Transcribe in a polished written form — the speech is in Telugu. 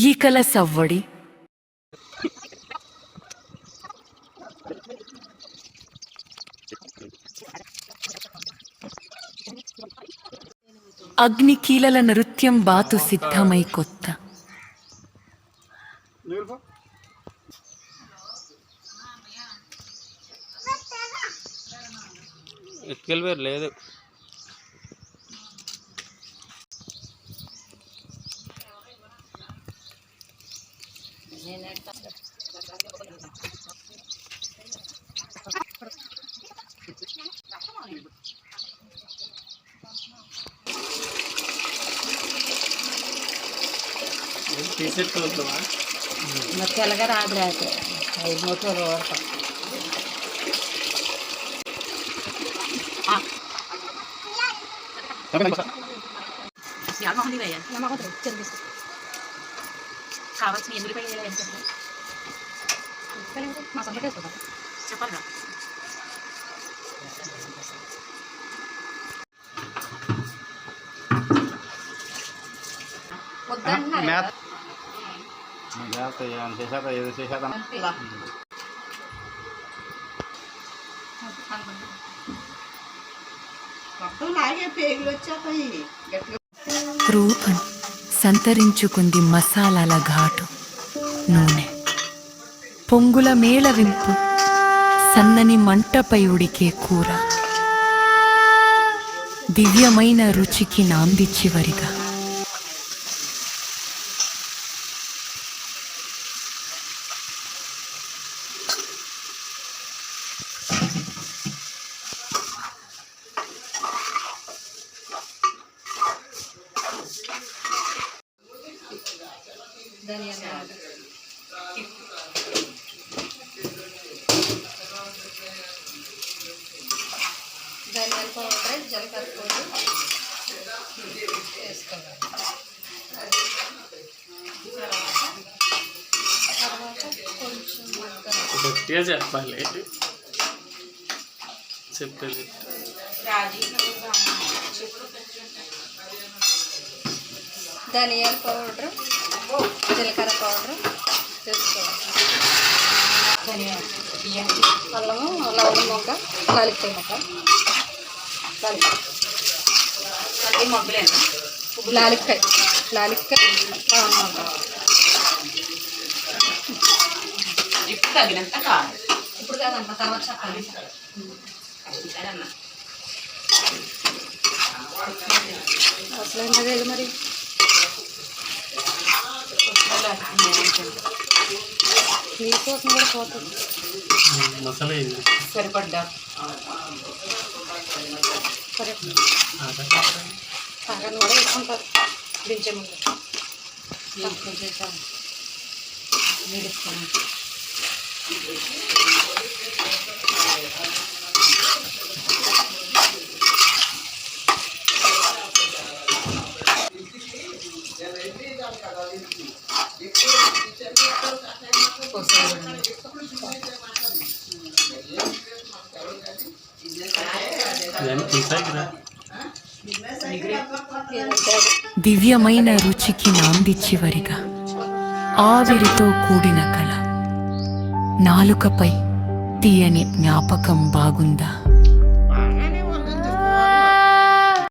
ఈకల సవ్వడి అగ్నికీలల నృత్యం బాతు సిద్ధమై కొత్త లేదు తెల్లగా రాదు రాదు 5 మూటలు ఓడతాం. కావాల్సిన చెప్పాలి రూపం సంతరించుకుంది మసాలాల ఘాటు నూనె పొంగుల మేళవింపు సన్నని మంటపై ఉడికే కూర దివ్యమైన రుచికి నాంది చివరిగా ధనియాల పౌడర్ జీలకర్ర పొడి వేసుకోవాలి. తర్వాత కొంచెం చెప్పాలి చెప్పేది ధనియాల పౌడర్ జీలకర్ర పౌడర్ వేసుకోవాలి. అల్లము లవంగ మొగ్గ లాలిక్కాయ మొగ్గ లాలిక్కాయ లాలిక్కాయ లవంగ మొగ్గ ఇప్పుడు కాదమ్మా తర్వాత చెప్పాలి. అసలు ఏంటది మరి నీకోసం కూడా పోతుంది సరిపడ్డా సరే సగం కూడా వేసుకుంటారు దించే ముందు చేసాను నీడిస్తాను. దివ్యమైన రుచికి నాంది చివరిగా ఆవిరితో కూడిన కళ నాలుకపై తీయని జ్ఞాపకం బాగుందా.